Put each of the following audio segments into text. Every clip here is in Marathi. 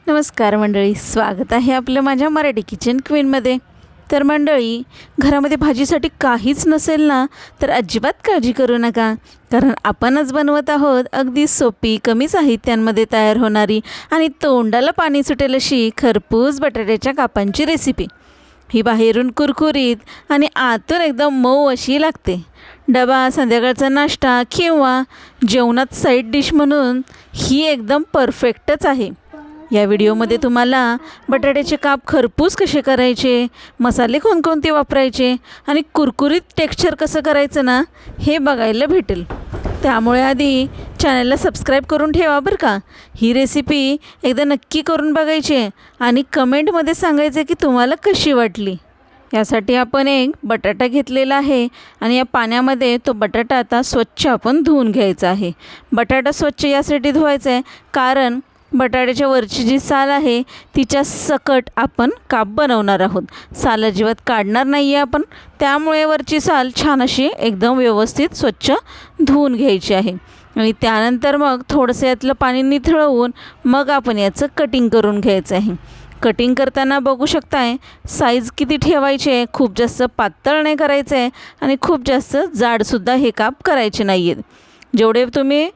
नमस्कार मंडळी, स्वागत आहे आपलं माझ्या मराठी किचन क्वीनमध्ये. तर मंडळी, घरामध्ये भाजीसाठी काहीच नसेल ना, तर अजिबात काळजी करू नका, कारण आपणच बनवत आहोत अगदी सोपी, कमी साहित्यांमध्ये तयार होणारी आणि तोंडाला पाणी सुटेल अशी खरपूस बटाट्याच्या कापांची रेसिपी. ही बाहेरून कुरकुरीत आणि आतून एकदम मऊ अशी लागते. डबा, संध्याकाळचा नाश्ता किंवा जेवणात साईड डिश म्हणून ही एकदम परफेक्टच आहे. या व्हिडिओमध्ये तुम्हाला बटाट्याचे काप खरपूस कसे करायचे, मसाले कोणकोणते वापरायचे आणि कुरकुरीत टेक्स्चर कसं करायचं ना, हे बघायला भेटेल. त्यामुळे आधी चॅनलला सबस्क्राईब करून ठेवा बरं का. ही रेसिपी एकदा नक्की करून बघायची आणि कमेंटमध्ये सांगायचं की तुम्हाला कशी वाटली. यासाठी आपण एक बटाटा घेतलेला आहे आणि या पाण्यामध्ये तो बटाटा आता स्वच्छ आपण धुवून घ्यायचा आहे. बटाटा स्वच्छ यासाठी धुवायचा आहे कारण बटाट्याच्या वरची जी साल आहे तिच्या सकट आपण काप बनवणार आहोत. साल अजिबात काढणार नाही आहे आपण, त्यामुळे वरची साल छान अशी एकदम व्यवस्थित स्वच्छ धुवून घ्यायची आहे. आणि त्यानंतर मग थोडंसं यातलं पाणी निथळवून मग आपण याचं कटिंग करून घ्यायचं आहे. कटिंग करताना बघू शकताय साईज किती ठेवायची आहे. खूप जास्त पातळ नाही करायचं आहे आणि खूप जास्त जाडसुद्धा हे काप करायचे नाही आहेत. जेवढे तुम्ही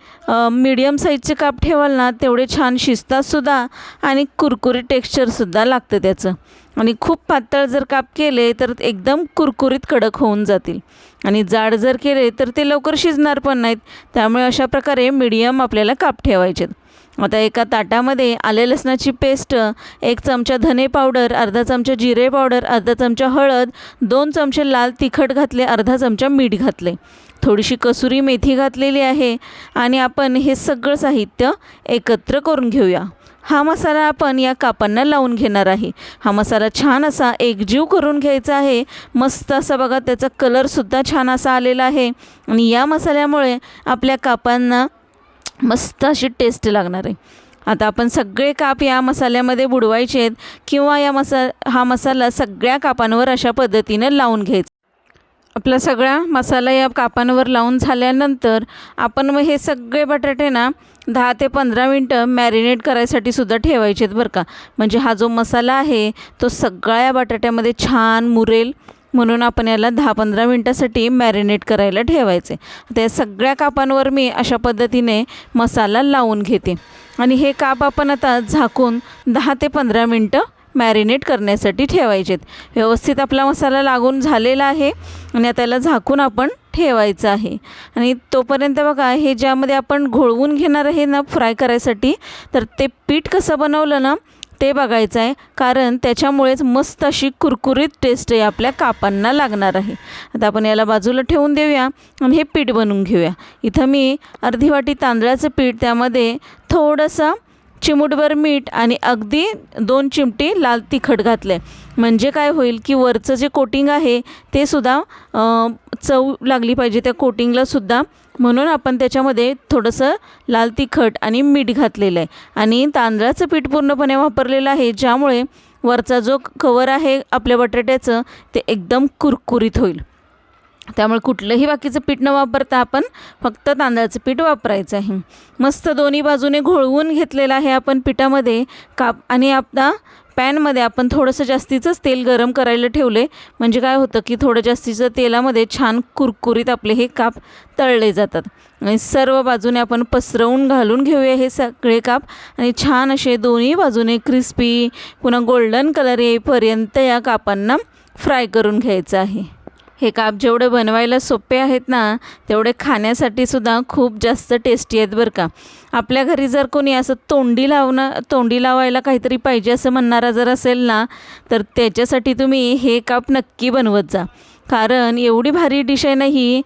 मीडियम साईजचे काप ठेवाल ना, तेवढे छान शिजतातसुद्धा आणि कुरकुरीत टेक्स्चरसुद्धा लागतं त्याचं. आणि खूप पातळ जर काप केले तर एकदम कुरकुरीत कडक होऊन जातील आणि जाड जर केले तर ते लवकर शिजणार पण नाहीत. त्यामुळे अशा प्रकारे मीडियम आपल्याला काप ठेवायचे. आता एका ताटामध्ये आले लसणाची पेस्ट, 1 चमचा धने पावडर, अर्धा चमचा जिरे पावडर, अर्धा चमचा हळद, 2 चमचे लाल तिखट घातले, अर्धा चमचा मीठ घातले, थोडीशी कसुरी मेथी घातलेली आहे आणि आपण हे सगळं साहित्य एकत्र करून घेऊया. हा मसाला आपण या कापांना लावून घेणार आहे. हा मसाला छान असा एकजीव करून घ्यायचा आहे. मस्त असा बघा त्याचा कलरसुद्धा छान असा आलेला आहे आणि या मसाल्यामुळे आपल्या कापांना मस्त अशी टेस्ट लागणार आहे. आता आपण सगळे काप या मसाल्यामध्ये बुडवायचे आहेत किंवा हा मसाला सगळ्या कापांवर अशा पद्धतीनं लावून घ्यायचा. आपला सगळा मसाला या कापांवर लावून झाल्यानंतर आपण मग हे सगळे बटाटे ना 10 ते 15 मिनटं मॅरिनेट करायसाठी सुद्धा ठेवायचे आहेत बरं का. म्हणजे हा जो मसाला आहे तो सगळ्या या बटाट्यामध्ये छान मुरेल, म्हणून आपण याला 10-15 मिनटासाठी मॅरिनेट करायला ठेवायचे. आता या सगळ्या कापांवर मी अशा पद्धतीने मसाला लावून घेते आणि हे काप आपण आता झाकून 10 ते 15 मिनटं मॅरिनेट करण्यासाठी ठेवायचे आहेत. व्यवस्थित आपला मसाला लागून झालेला आहे आणि त्याला झाकून आपण ठेवायचं आहे. आणि तोपर्यंत बघा, हे ज्यामध्ये आपण घोळवून घेणार आहे ना फ्राय करायसाठी, तर ते पीठ कसं बनवलं ना ते बघायचं आहे, कारण त्याच्यामुळेच मस्त अशी कुरकुरीत टेस्ट आहे आपल्या कापांना लागणार आहे. आता आपण याला बाजूला ठेवून देऊया आणि हे पीठ बनवून घेऊया. इथं मी अर्धी वाटी तांदळाचं पीठ, त्यामध्ये थोडंसं चिमूटभर मीठ आणि अगदी 2 चिमटी लाल तिखट घातलं आहे. म्हणजे काय होईल की वरचं जे कोटिंग आहे ते सुद्धा चव लागली पाहिजे त्या कोटिंगलासुद्धा, म्हणून आपण त्याच्यामध्ये थोडंसं लाल तिखट आणि मीठ घातलेलं आहे आणि तांदळाचं पीठ पूर्णपणे वापरलेलं आहे, ज्यामुळे वरचा जो कवर आहे आपल्या बटाट्याचं ते एकदम कुरकुरीत होईल. त्यामुळे कुठलंही बाकीचं पीठ न वापरता आपण फक्त तांदळाचं पीठ वापरायचं आहे. मस्त दोन्ही बाजूने घोळवून घेतलेलं आहे आपण पिठामध्ये काप. आणि आपला पॅनमध्ये आपण थोडंसं जास्तीचंच तेल गरम करायला ठेवले, म्हणजे काय होतं की थोडं जास्तीचं तेलामध्ये छान कुरकुरीत आपले हे काप तळले जातात. आणि सर्व बाजूने आपण पसरवून घालून घेऊया हे सगळे काप आणि छान असे दोन्ही बाजूने क्रिस्पी पुन्हा गोल्डन कलर येईपर्यंत या कापांना फ्राय करून घ्यायचं आहे. हे काप जेवढे बनवायला सोपे आहेत ना, तेवढे खाण्यासाठी सुद्धा खूप जास्त टेस्टी आहेत बरं का. आपल्या घरी जर कोणी असं तोंडी लावायला काहीतरी पाहिजे असं म्हणणारा जर असेल ना, तर त्याच्यासाठी तुम्ही हे काप नक्की बनवत जा. कारण एवढी भारी डिश आहे ना ही,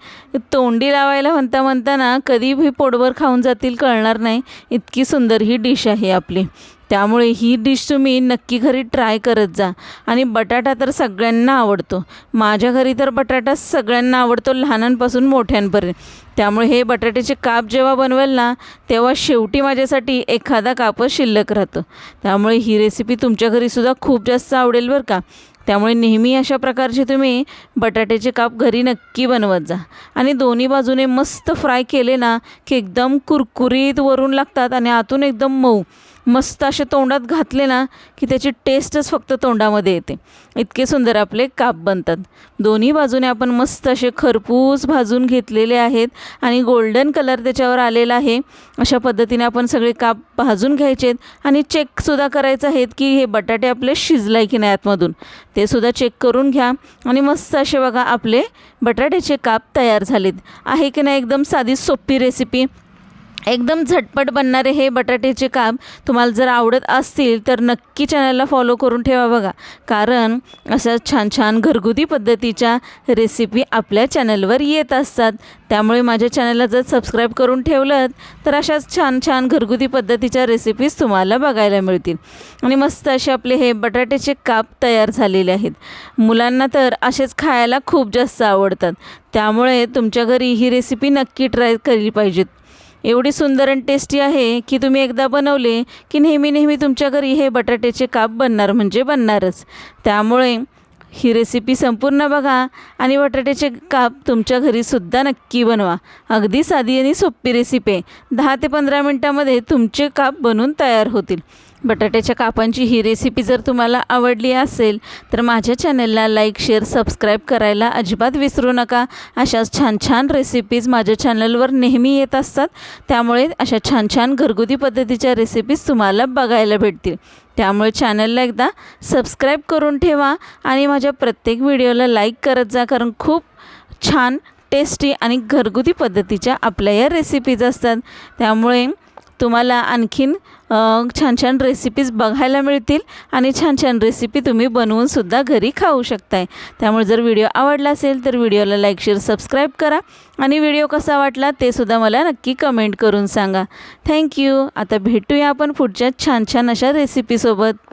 तोंडी लावायला म्हणता ना कधी भी पोटभर खाऊन जातील कळणार नाही, इतकी सुंदर ही डिश आहे आपली. त्यामुळे ही डिश तुम्ही नक्की घरी ट्राय करत जा. आणि बटाटा तर सगळ्यांना आवडतो. माझ्या घरी तर बटाटा सगळ्यांना आवडतो, लहानांपासून मोठ्यांपर्यंत. त्यामुळे हे बटाट्याचे काप जेव्हा बनवेल ना, तेव्हा शेवटी माझ्यासाठी एखादा कापच शिल्लक राहतो. त्यामुळे ही रेसिपी तुमच्या घरीसुद्धा खूप जास्त आवडेल बरं का. त्यामुळे नेहमी अशा प्रकारचे तुम्ही बटाट्याचे काप घरी नक्की बनवत जा. आणि दोन्ही बाजूने मस्त फ्राय केले ना की एकदम कुरकुरीत वरून लागतात आणि आतून एकदम मऊ. मस्त असे तोंडात घातले ना की त्याची टेस्टच फक्त तोंडामध्ये येते. इतके सुंदर आपले काप बनतात. दोन्ही बाजूने आपण मस्त असे खरपूस भाजून घेतलेले आहेत आणि गोल्डन कलर त्याच्यावर आलेला आहे. अशा पद्धतीने आपण सगळे काप भाजून घ्यायचे आणि चेकसुद्धा करायचं आहेत की हे बटाटे आपले शिजलाय की नाही आतमधून, ते सुद्धा चेक करून घ्या. आणि मस्त असे बघा आपले बटाट्याचे काप तयार झालेत. आहे की नाही एकदम साधी सोपी रेसिपी, एकदम झटपट बनणारे हे बटाट्याचे काप. तुम्हाला जर आवडत असतील तर नक्की चॅनलला फॉलो करून ठेवा बघा, कारण अशा छान छान घरगुती पद्धतीच्या रेसिपी आपल्या चॅनलवर येत असतात. त्यामुळे माझ्या चॅनलला जर सबस्क्राईब करून ठेवलं तर अशाच छान छान घरगुती पद्धतीच्या रेसिपीज तुम्हाला बघायला मिळतील. आणि मस्त असे आपले हे बटाट्याचे काप तयार झालेले आहेत. मुलांना तर असेच खायला खूप जास्त आवडतात. त्यामुळे तुमच्या घरी ही रेसिपी नक्की ट्राय केली पाहिजेत. एवढी सुंदर आणि टेस्टी आहे की तुम्ही एकदा बनवले की नेहमी तुमच्या घरी हे बटाट्याचे काप बनणार म्हणजे बनणारच. त्यामुळे ही रेसिपी संपूर्ण बघा आणि बटाट्याचे काप तुमच्या घरीसुद्धा नक्की बनवा. अगदी साधी आणि सोपी रेसिपी आहे. 10 ते 15 मिनटामध्ये तुमचे काप बनून तयार होतील. बटाट्याच्या कापांची ही रेसिपी जर तुम्हाला आवडली असेल तर माझ्या चॅनलला लाईक, शेअर, सबस्क्राईब करायला अजिबात विसरू नका. अशाच छान छान रेसिपीज माझ्या चॅनलवर नेहमी येत असतात. त्यामुळे अशा छान छान घरगुती पद्धतीच्या रेसिपीज तुम्हाला बघायला भेटतील. त्यामुळे चॅनलला एकदा सबस्क्राईब करून ठेवा आणि माझ्या प्रत्येक व्हिडिओला लाईक करत जा, कारण खूप छान टेस्टी आणि घरगुती पद्धतीच्या आपल्या या रेसिपीज असतात. त्यामुळे तुम्हाला आणखीन छान छान रेसिपीज बघायला मिळतील आणि छान छान रेसिपी तुम्ही बनवूनसुद्धा घरी खाऊ शकताय. त्यामुळे जर व्हिडिओ आवडला असेल तर व्हिडिओला लाईक, शेअर, सबस्क्राईब करा आणि व्हिडिओ कसा वाटला ते सुद्धा मला नक्की कमेंट करून सांगा. थँक्यू. आता भेटूया आपण पुढच्या छान छान अशा रेसिपीसोबत.